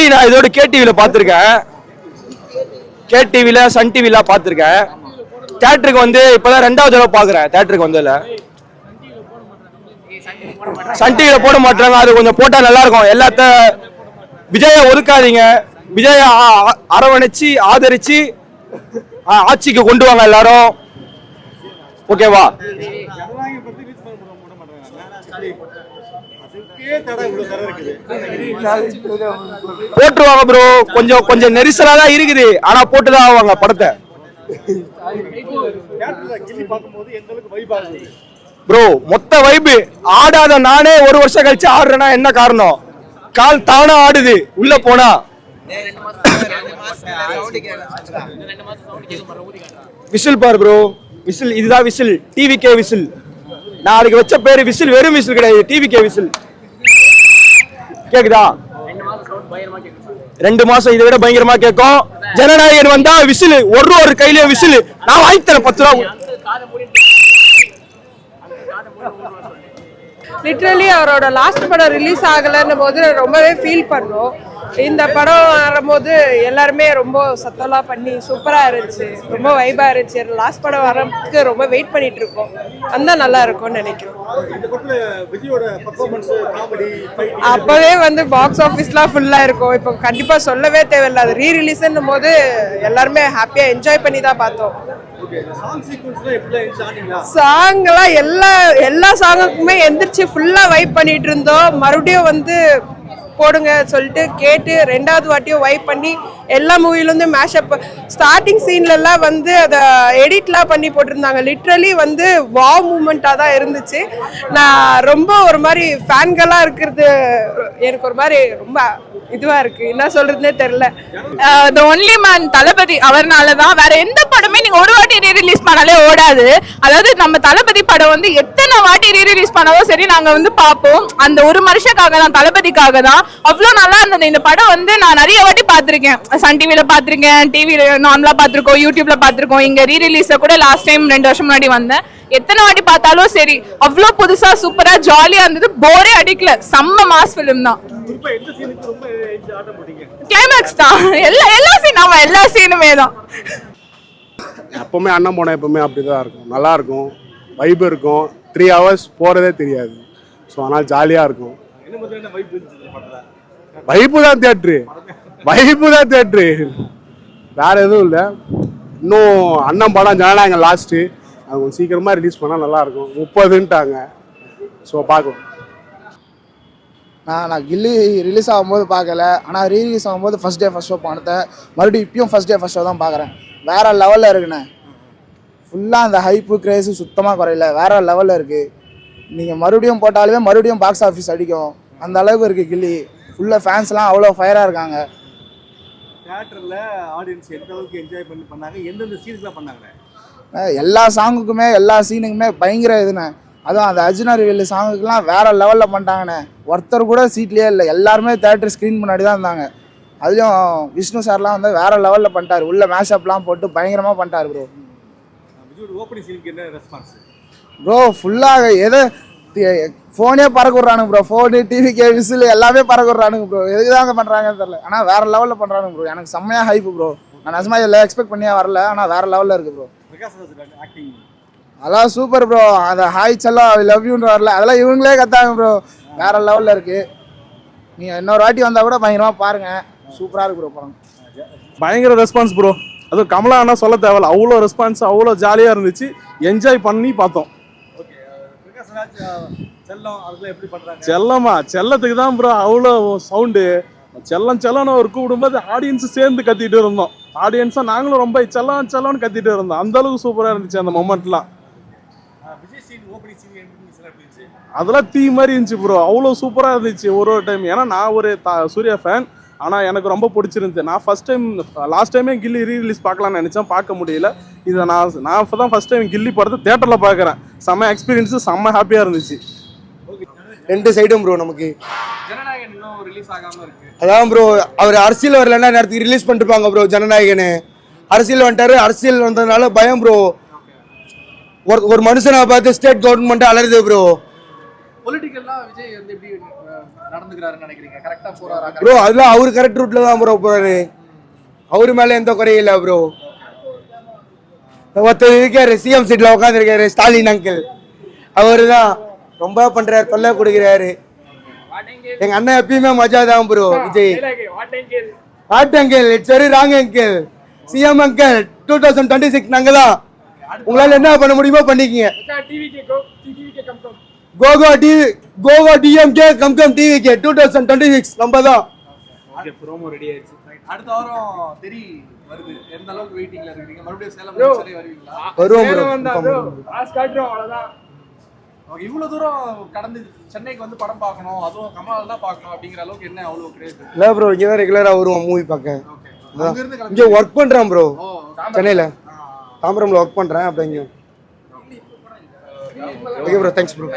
கில்லி நான் இதோட கேடிவில பார்த்துருக்கேன், கேடிவில சன் டிவில பார்த்துருக்கேன். தியேட்டருக்கு வந்து இப்பதான் 2வது தடவை பார்க்குறேன். தியேட்டருக்கு வந்ததில்ல, சன் டிவில போட மாட்டாங்க. அது கொஞ்சம் போட்டா நல்லா இருக்கும். எல்லாத்த விஜய ஒதுக்காதீங்க, விஜய அரவணைச்சு ஆதரிச்சு ஆட்சிக்கு கொண்டு வாங்க எல்லாரும். ஓகேவா? போட்டுருவாங்க ப்ரோ. கொஞ்சம் நெரிசலா தான் இருக்குது, ஆனா போட்டுதான் ஆவாங்க படத்தை. ப்ரோ மொத்த வைப்பு ஆடாத நானே ஒரு வருஷம் கழிச்சு ஆடுறேன்னா என்ன காரணம்? கால் தானா ஆடுது உள்ள போனா. விசில் பாரு ப்ரோ, விசில் இதுதான் விசில், டிவிகே விசில். நான் அதுக்கு வச்ச பேரு விசில், வெறும் விசில் கிடையாது, டிவிகே விசில். கேக்குதா? 2 மாசம் இதை விட பயங்கரமா கேட்கும். ஜனநாயகன் வந்தா விசில் ஒரு கையில விசில் நான் வாங்கி தரேன் 10 ரூபா. லிட்ரலி அவரோட லாஸ்ட் படம் ரிலீஸ் ஆகலைன்னும் போது ரொம்பவே ஃபீல் பண்ணோம். இந்த படம் வரும்போது எல்லாருமே ரொம்ப சத்தம்லாம் பண்ணி சூப்பராக இருந்துச்சு, ரொம்ப வைபாக இருந்துச்சு. லாஸ்ட் படம் வரதுக்கு ரொம்ப வெயிட் பண்ணிட்டு இருக்கோம், வந்தால் நல்லா இருக்கும்னு நினைக்கிறோம். அப்போவே வந்து பாக்ஸ் ஆஃபீஸ்லாம் ஃபுல்லாக இருக்கும். இப்போ கண்டிப்பாக சொல்லவே தேவையில்லை, அது ரீ ரிலீஸ்ன்னும் போது எல்லாருமே ஹாப்பியாக என்ஜாய் பண்ணி தான் பார்த்தோம். சாங்லாம் எல்லா சாங்குக்குமே எந்திரிச்சு ஃபுல்லாக வைப் பண்ணிட்டு இருந்தோம். மறுபடியும் வந்து போடுங்க சொல்லிட்டு கேட்டு 2வது வாட்டியும் வைப் பண்ணி எல்லா மூவிலேருந்து மேஷப். ஸ்டார்டிங் சீன்லலாம் வந்து அதை எடிட்லாம் பண்ணி போட்டிருந்தாங்க. லிட்ரலி வந்து வாவ் மூமெண்ட்டாக தான் இருந்துச்சு. நான் ரொம்ப ஒரு மாதிரி ஃபேன்களாக இருக்கிறது எனக்கு ஒரு மாதிரி ரொம்ப இதுவா இருக்கு, என்ன சொல்றதுன்னே தெரியல. தி ஒன்லி மேன் தளபதி அவர்னாலதான். வேற எந்த படமே நீங்க ஒரு வாட்டி ரீ ரிலீஸ் பண்ணாலே ஓடாது. அதாவது நம்ம தளபதி படம் வந்து எத்தனை வாட்டி ரீ ரிலீஸ் பண்ணாலும் சரி நாங்க வந்து பார்ப்போம். அந்த ஒரு மனுஷக்காக தான், தளபதிக்காக தான். அவ்வளோ நல்லா இருந்தது இந்த படம். வந்து நான் நிறைய வாட்டி பார்த்துருக்கேன், சன் டிவில பார்த்துருக்கேன், டிவில நார்மலா பார்த்துருக்கோம், யூடியூப்ல பார்த்துருக்கோம். இங்க ரீ ரிலீஸ்ல கூட லாஸ்ட் டைம் 2 வருஷம் முன்னாடி வந்தேன். எத்தனை வாட்டி பார்த்தாலும் சரி அவ்வளோ புதுசா சூப்பரா ஜாலியா இருந்தது, போரே அடிக்கல. செம்ம மாஸ் ஃபிலிம் தான். கிளைமேக்ஸ் தான், எல்லா சீனுமே தான். எப்பவுமே அண்ணன் போன எப்பவுமே அப்படிதான் இருக்கும், நல்லா இருக்கும், வைப் இருக்கும். 3 hours போறதே தெரியாது. ஸோ அதனால் ஜாலியாக இருக்கும். வைப்பு தான் தியேட்ரு, வைப்பு தான் தியேட்ரு, வேற எதுவும் இல்லை. இன்னும் அண்ணன் படம் ஜனநாயகம் லாஸ்ட்டு, அது கொஞ்சம் சீக்கிரமாக ரிலீஸ் பண்ணால் நல்லாயிருக்கும். 30ன்ட்டாங்க. ஸோ பார்க்கலாம். நான் கில்லி ரிலீஸ் ஆகும்போது பார்க்கல, ஆனால் ரீலீஸ் ஆகும்போது ஃபஸ்ட் டே ஃபஸ்ட் ஷோ பார்த்தேன். மறுபடியும் இப்பயும் ஃபஸ்ட் டே ஃபஸ்ட் ஷோ தான் பார்க்குறேன். வேறு லெவலில் இருக்குண்ணே. ஃபுல்லாக அந்த ஹைப்பு கிரேஸு சுத்தமாக குறையில, வேறு லெவலில் இருக்குது. நீங்கள் மறுபடியும் போட்டாலுமே மறுபடியும் பாக்ஸ் ஆஃபீஸ் அடிக்கும், அந்த அளவுக்கு இருக்குது கில்லி. ஃபுல்லாக ஃபேன்ஸ்லாம் அவ்வளோ ஃபயராக இருக்காங்க. தியேட்டரில் ஆடியன்ஸ் எந்த அளவுக்கு என்ஜாய் பண்ணாங்க, எந்தெந்த சீன்ஸ்லாம் பண்ணாங்க? எல்லா சாங்குக்குமே எல்லா சீனுக்குமே பயங்கர இதுண்ணே. அதுவும் அந்த அர்ஜுனா ரிவீல் சாங்குக்கெலாம் வேறு லெவலில் பண்ணிட்டாங்கண்ணே. ஒருத்தர் கூட சீட்லேயே இல்லை, எல்லாருமே தேட்டர் ஸ்க்ரீன் முன்னாடி தான் இருந்தாங்க. அதுலேயும் விஷ்ணு சார்லாம் வந்து வேறு லெவலில் பண்ணிட்டார். உள்ள மேஷப்லாம் போட்டு பயங்கரமாக பண்ணிட்டார் ப்ரோ. ஓப்பனிங் சீனுக்கு என்ன ரெஸ்பான்ஸ் ப்ரோ? ஃபுல்லாக எது ஃபோனே பறக்க விட்றானுங்க ப்ரோ. ஃபோனு, டிவிக்கே, விசில் எல்லாமே பறக்க விட்றானுங்க ப்ரோ. எதுக்கு தாங்க பண்ணுறாங்கன்னு தெரியல, ஆனால் வேறு லெவலில் பண்ணுறானுங்க ப்ரோ. எனக்கு செம்மையாக ஹைப்பு ப்ரோ. நான் நிஜமாக எல்லாம் எக்ஸ்பெக்ட் பண்ணியே வரல, ஆனால் வேறு லெவலில் இருக்குது ப்ரோ. அதெல்லாம் சூப்பர் ப்ரோ. அந்த ஹாய் செல்லம் ஐ லவ் யூன்னு வரல, அதெல்லாம் இவங்களே கத்தாங்க ப்ரோ. வேறு லெவலில் இருக்குது. நீங்கள் இன்னொரு வாட்டி வந்தால் கூட பயங்கரமாக பாருங்கள், சூப்பராக இருக்குது ப்ரோ படம். பயங்கர ரெஸ்பான்ஸ் ப்ரோ. அதுவும் கமலா அண்ணா சொல்ல தேவையில்ல, அவ்வளோ ரெஸ்பான்ஸ், அவ்வளோ ஜாலியாக இருந்துச்சு. என்ஜாய் பண்ணி பார்த்தோம். செல்லத்துக்கு தான் ப்ரோ அவ்வளோ சவுண்டு. செல்லம்னு ஒரு கூப்பிடும்போது ஆடியன்ஸு சேர்ந்து கத்திட்டு இருந்தோம். ஆடியன்ஸாக நாங்களும் ரொம்ப செல்லம்னு கத்திட்டு இருந்தோம். அந்த அளவுக்கு சூப்பராக இருந்துச்சு அந்த மொமெண்ட்லாம். அதெல்லாம் தீ மாதிரி இருந்துச்சு ப்ரோ, அவ்வளோ சூப்பராக இருந்துச்சு ஒரு டைம். ஏன்னா நான் ஒரு சூர்யா ஃபேன், ஆனால் எனக்கு ரொம்ப பிடிச்சிருந்துச்சு. நான் லாஸ்ட் டைமே கில்லி ரீ ரிலீஸ் பார்க்கலான்னு நினச்சேன், பார்க்க முடியல. இதை நான் இப்போ தான் ஃபஸ்ட் டைம் கில்லி படத்தை தேட்டரில் பார்க்குறேன். செம்ம எக்ஸ்பீரியன்ஸு, செம்ம ஹாப்பியாக இருந்துச்சு. 2 சைடும் ப்ரோ. நமக்கு அதான் ப்ரோ, அவர் அரசியல் வரலன்னா நேரத்துக்கு ரிலீஸ் பண்ணிருப்பாங்க ப்ரோ. ஜனநாயகனு அரசியல் வந்துட்டாரு, அரசியல் வந்ததுனால பயம் ப்ரோ. ஒரு மனுஷனை பார்த்து ஸ்டேட் கவர்மெண்ட் அலருது ப்ரோ. பொலிட்டிக்கலா விஜய் வந்து எப்படி நடந்துக்கிறாருன்னு நினைக்கிறீங்க? கரெக்டா போறாரா? ப்ரோ அதெல்லாம் அவரு கரெக்ட் ரூட்ல தான் ப்ரோ போறாரு. அவரு மேல எந்த குறையும் இல்லை ப்ரோ. ஒருத்தர் இருக்காரு சிஎம் சீட்ல உட்காந்துருக்காரு ஸ்டாலின் அங்கிள், அவரு தான் ரொம்ப பண்றாரு, தொல்லை கொடுக்குறாரு. எங்க அண்ணன் எப்பயுமே மஜா தான் bro Vijay. What uncle, it's very wrong uncle. CM uncle 2026 நாங்க தான். உங்களால என்ன பண்ண முடியுமோ பண்ணிக்கங்க. கோகோ டிஎம்கே கம் டிவிகே 2026 நம்ம தான். ஓகே, ப்ரோமோ ரெடி ஆயிடுச்சு. அடுத்த வாரம் தெரி வருது. எந்த அளவுக்கு வெயிட்டிங்ல இருக்கீங்க? மறுபடியும் சேலம் சரி வருவீங்களா? வருவோம் ப்ரோ. அவ்வளவுதான். ஓகே, இவ்வளவு தூரம் கடந்து சென்னைக்கு வந்து படம் பார்க்கணும், அதுவும் கமலால தான் பார்க்கணும் அப்படிங்கிற அளவுக்கு என்ன அவ்வளவு கிரேஸ்? இல்ல ப்ரோ, இங்க தான் ரெகுலரா வருவோம் மூவி பார்க்க. அங்க இருந்து இங்க ஒர்க் பண்றேன் ப்ரோ, ஓ, சென்னையில தாம்பரம்ல ஒர்க் பண்றேன். அப்ப இங்க ஓகே ப்ரோ, தேங்க்ஸ் ப்ரோ.